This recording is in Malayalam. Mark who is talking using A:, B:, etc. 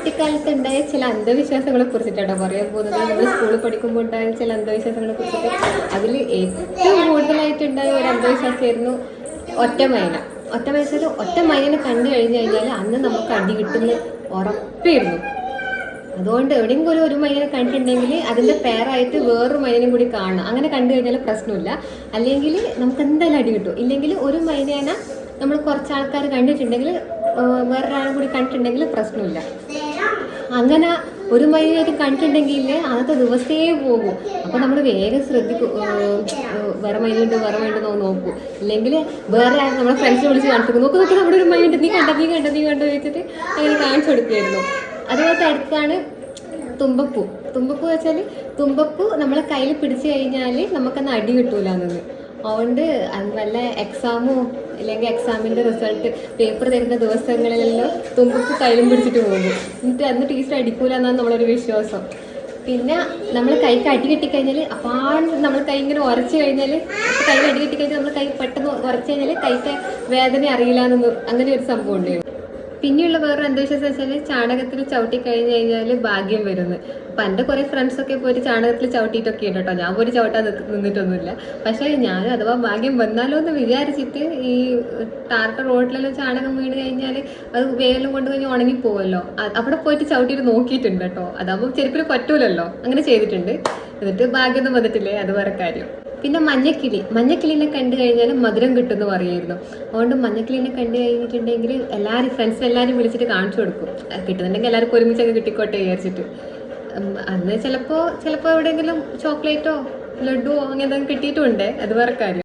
A: കുട്ടിക്കാലത്ത് ഉണ്ടായ ചില അന്ധവിശ്വാസങ്ങളെ കുറിച്ചിട്ടാണ് പറയാൻ പോകുന്നത്. നമ്മൾ സ്കൂളിൽ പഠിക്കുമ്പോൾ ഉണ്ടായ ചില അന്ധവിശ്വാസങ്ങളെ കുറിച്ചിട്ട്. അതിൽ ഏറ്റവും കൂടുതലായിട്ടുണ്ടായ ഒരു അന്ധവിശ്വാസമായിരുന്നു ഒറ്റമൈന. ഒറ്റമൈനെ കണ്ടു കഴിഞ്ഞു കഴിഞ്ഞാൽ അന്ന് നമുക്ക് അടി കിട്ടുന്ന ഉറപ്പായിരുന്നു. അതുകൊണ്ട് എവിടെയെങ്കിലും ഒരു മൈനെ കണ്ടിട്ടുണ്ടെങ്കിൽ അതിൻ്റെ പേരായിട്ട് വേറൊരു മൈനയും കൂടി കാണണം. അങ്ങനെ കണ്ടു കഴിഞ്ഞാൽ പ്രശ്നമില്ല. അല്ലെങ്കിൽ നമുക്ക് എന്തായാലും അടി കിട്ടും. ഇല്ലെങ്കിൽ ഒരു മൈനേനെ നമ്മൾ കുറച്ച് ആൾക്കാർ കണ്ടിട്ടുണ്ടെങ്കിൽ വേറൊരാളും കൂടി കണ്ടിട്ടുണ്ടെങ്കിൽ പ്രശ്നമില്ല. അങ്ങനെ ഒരു മൈനായിട്ട് കണ്ടിട്ടുണ്ടെങ്കിൽ അന്നത്തെ ദിവസേ പോകും. അപ്പോൾ നമ്മൾ വേഗം ശ്രദ്ധിക്കും, വേറെ മൈനുണ്ട് നോക്കൂ. ഇല്ലെങ്കിൽ വേറെ നമ്മളെ ഫ്രണ്ട്സിനെ വിളിച്ച് കാണിച്ചു നോക്ക് നമ്മുടെ ഒരു മൈനുണ്ട്, നീ കണ്ടോ വെച്ചിട്ട് അങ്ങനെ കാണിച്ചു കൊടുക്കുമായിരുന്നു. അതുപോലത്തെ അടുത്താണ് തുമ്പപ്പൂ. തുമ്പപ്പൂ വെച്ചാൽ തുമ്പപ്പൂ നമ്മളെ കയ്യിൽ പിടിച്ചു കഴിഞ്ഞാൽ നമുക്കന്ന് അടി കിട്ടൂല എന്നത്. അതുകൊണ്ട് വല്ല എക്സാമോ അല്ലെങ്കിൽ എക്സാമിൻ്റെ റിസൾട്ട് പേപ്പർ തരുന്ന ദിവസങ്ങളിലെല്ലാം തുമ്പപ്പൂ കയ്യിലും പിടിച്ചിട്ട് പോകും. എന്നിട്ട് അന്ന് ടീച്ചർ അടിക്കൂല എന്നാണ് നമ്മളൊരു വിശ്വാസം. പിന്നെ നമ്മൾ കൈക്ക് അടി കെട്ടിക്കഴിഞ്ഞാൽ അപ്പാണ് നമ്മൾ കൈ ഇങ്ങനെ ഉരച്ച് കഴിഞ്ഞാൽ, കയ്യിൽ അടി കെട്ടിക്കഴിഞ്ഞാൽ നമ്മൾ കൈ പെട്ടെന്ന് ഉരച്ച് കഴിഞ്ഞാൽ കൈക്ക് വേദന അറിയില്ല എന്നൊന്നും അങ്ങനെ ഒരു സംഭവം ഉണ്ടായിരുന്നു. പിന്നെയുള്ള വേറൊരു അന്ധവിശ്വാസം വെച്ചാൽ ചാണകത്തിൽ ചവിട്ടി കഴിഞ്ഞ് കഴിഞ്ഞാൽ ഭാഗ്യം വരുന്നു. അപ്പം എൻ്റെ കുറേ ഫ്രണ്ട്സൊക്കെ പോയിട്ട് ചാണകത്തിൽ ചവിട്ടിയിട്ടൊക്കെ ഉണ്ട് കേട്ടോ. ഞാൻ പോയിട്ട് ചവിട്ടാൻ നിന്നിട്ടൊന്നുമില്ല. പക്ഷേ ഞാൻ അഥവാ ഭാഗ്യം വന്നാലോ എന്ന് വിചാരിച്ചിട്ട് ഈ ടാർട്ട റോഡിലെല്ലാം ചാണകം വീണ് കഴിഞ്ഞാൽ അത് വേലും കൊണ്ട് കഴിഞ്ഞാൽ ഉണങ്ങിപ്പോവല്ലോ, അവിടെ പോയിട്ട് ചവിട്ടിയിട്ട് നോക്കിയിട്ടുണ്ട് കേട്ടോ. അതാകുമ്പോൾ ചെരുപ്പിൽ പറ്റൂലല്ലോ, അങ്ങനെ ചെയ്തിട്ടുണ്ട്. എന്നിട്ട് ഭാഗ്യമൊന്നും വന്നിട്ടില്ലേ, അത് വേറെ കാര്യം. പിന്നെ മഞ്ഞക്കിളിനെ കണ്ടു കഴിഞ്ഞാൽ മധുരം കിട്ടുമെന്ന് പറയുമായിരുന്നു. അതുകൊണ്ട് മഞ്ഞക്കിളിനെ കണ്ടു കഴിഞ്ഞിട്ടുണ്ടെങ്കിൽ ഫ്രണ്ട്സിനെ എല്ലാവരും വിളിച്ചിട്ട് കാണിച്ചു കൊടുക്കും. കിട്ടുന്നുണ്ടെങ്കിൽ എല്ലാവർക്കും ഒരുമിച്ചൊക്കെ കിട്ടിക്കോട്ടെ വിചാരിച്ചിട്ട്. അന്ന് ചിലപ്പോൾ എവിടെയെങ്കിലും ചോക്ലേറ്റോ ലഡുവോ അങ്ങനെ എന്തെങ്കിലും കിട്ടിയിട്ടുണ്ടേ, അത് വേറെ കാര്യം.